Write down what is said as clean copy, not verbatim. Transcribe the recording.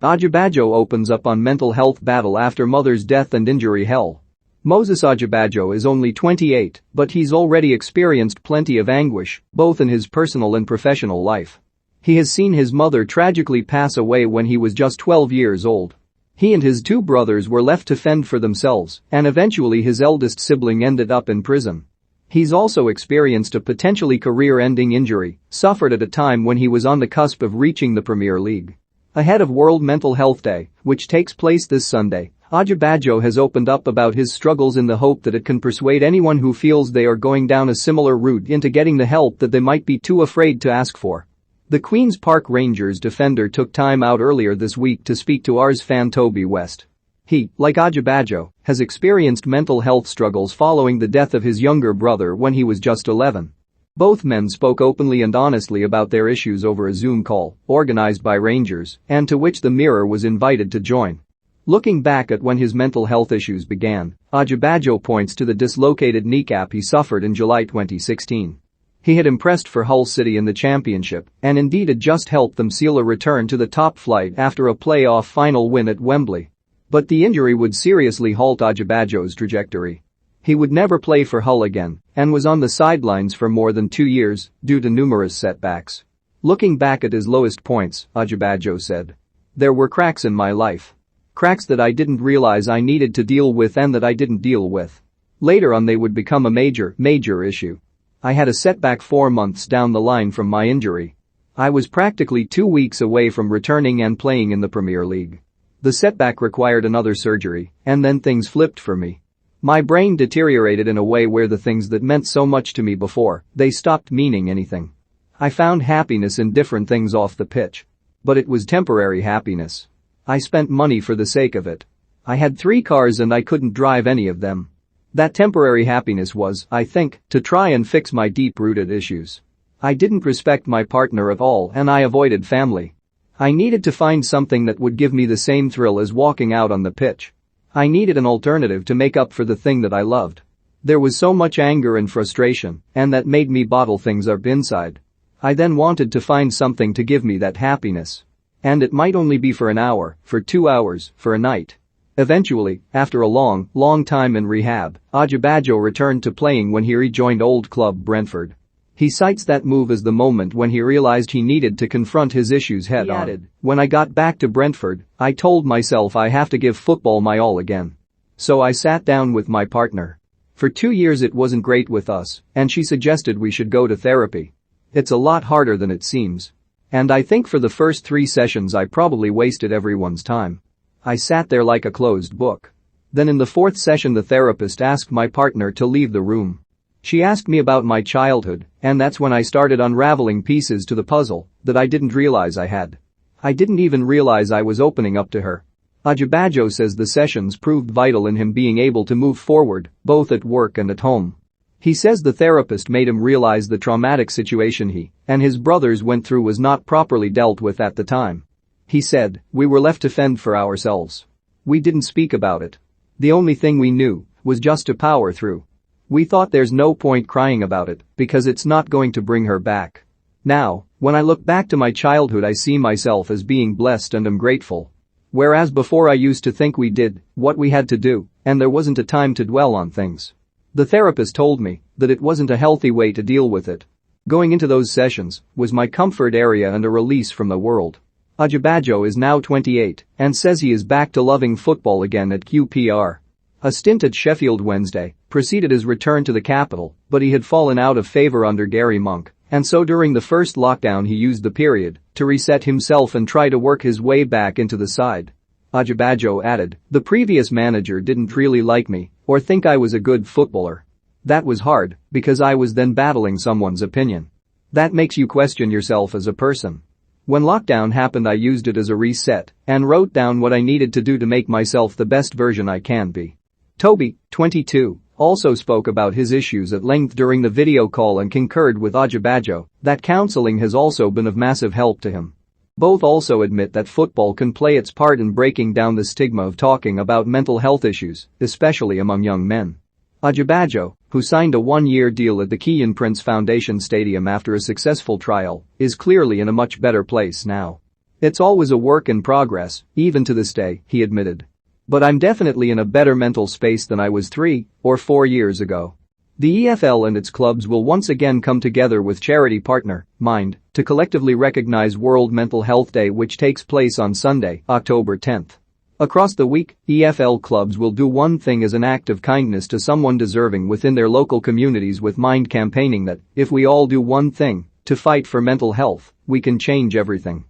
Odubajo opens up on mental health battle after mother's death and injury hell. Moses Odubajo is only 28, but he's already experienced plenty of anguish, both in his personal and professional life. He has seen his mother tragically pass away when he was just 12 years old. He and his two brothers were left to fend for themselves, and eventually his eldest sibling ended up in prison. He's also experienced a potentially career-ending injury, suffered at a time when he was on the cusp of reaching the Premier League. Ahead of World Mental Health Day, which takes place this Sunday, Odubajo has opened up about his struggles in the hope that it can persuade anyone who feels they are going down a similar route into getting the help that they might be too afraid to ask for. The Queen's Park Rangers defender took time out earlier this week to speak to Ars fan Toby West. He, like Odubajo, has experienced mental health struggles following the death of his younger brother when he was just 11. Both men spoke openly and honestly about their issues over a Zoom call, organized by Rangers, and to which the Mirror was invited to join. Looking back at when his mental health issues began, Odubajo points to the dislocated kneecap he suffered in July 2016. He had impressed for Hull City in the championship and indeed had just helped them seal a return to the top flight after a playoff final win at Wembley. But the injury would seriously halt Odubajo's trajectory. He would never play for Hull again and was on the sidelines for more than 2 years due to numerous setbacks. Looking back at his lowest points, Odubajo said, "There were cracks in my life. Cracks that I didn't realize I needed to deal with and that I didn't deal with. Later on they would become a major issue. I had a setback 4 months down the line from my injury. I was practically 2 weeks away from returning and playing in the Premier League. The setback required another surgery, and then things flipped for me. My brain deteriorated in a way where the things that meant so much to me before, they stopped meaning anything. I found happiness in different things off the pitch. But it was temporary happiness. I spent money for the sake of it. I had 3 cars and I couldn't drive any of them. That temporary happiness was, I think, to try and fix my deep-rooted issues. I didn't respect my partner at all and I avoided family. I needed to find something that would give me the same thrill as walking out on the pitch. I needed an alternative to make up for the thing that I loved. There was so much anger and frustration, and that made me bottle things up inside. I then wanted to find something to give me that happiness. And it might only be for an hour, for 2 hours, for a night." Eventually, after a long time in rehab, Odubajo returned to playing when he rejoined old club Brentford. He cites that move as the moment when he realized he needed to confront his issues head on. He added, "When I got back to Brentford, I told myself I have to give football my all again. So I sat down with my partner. For 2 years it wasn't great with us, and she suggested we should go to therapy. It's a lot harder than it seems. And I think for the first 3 sessions I probably wasted everyone's time. I sat there like a closed book. Then in the 4th session the therapist asked my partner to leave the room. She asked me about my childhood, and that's when I started unraveling pieces to the puzzle that I didn't realize I had. I didn't even realize I was opening up to her." Odubajo says the sessions proved vital in him being able to move forward, both at work and at home. He says the therapist made him realize the traumatic situation he and his brothers went through was not properly dealt with at the time. He said, "We were left to fend for ourselves. We didn't speak about it. The only thing we knew was just to power through. We thought there's no point crying about it because it's not going to bring her back. Now, when I look back to my childhood I see myself as being blessed and am grateful. Whereas before I used to think we did what we had to do and there wasn't a time to dwell on things." The therapist told me that it wasn't a healthy way to deal with it. Going into those sessions was my comfort area and a release from the world. Odubajo is now 28 and says he is back to loving football again at QPR. A stint at Sheffield Wednesday preceded his return to the capital, but he had fallen out of favour under Gary Monk, and so during the first lockdown he used the period to reset himself and try to work his way back into the side. Odubajo added, "The previous manager didn't really like me or think I was a good footballer. That was hard because I was then battling someone's opinion. That makes you question yourself as a person. When lockdown happened I used it as a reset and wrote down what I needed to do to make myself the best version I can be." Toby, 22, also spoke about his issues at length during the video call and concurred with Odubajo that counseling has also been of massive help to him. Both also admit that football can play its part in breaking down the stigma of talking about mental health issues, especially among young men. Odubajo, who signed a 1-year deal at the Keyan Prince Foundation Stadium after a successful trial, is clearly in a much better place now. "It's always a work in progress, even to this day," he admitted. "But I'm definitely in a better mental space than I was 3 or 4 years ago." The EFL and its clubs will once again come together with charity partner, Mind, to collectively recognize World Mental Health Day, which takes place on Sunday, October 10th. Across the week, EFL clubs will do one thing as an act of kindness to someone deserving within their local communities, with Mind campaigning that, if we all do one thing to fight for mental health, we can change everything.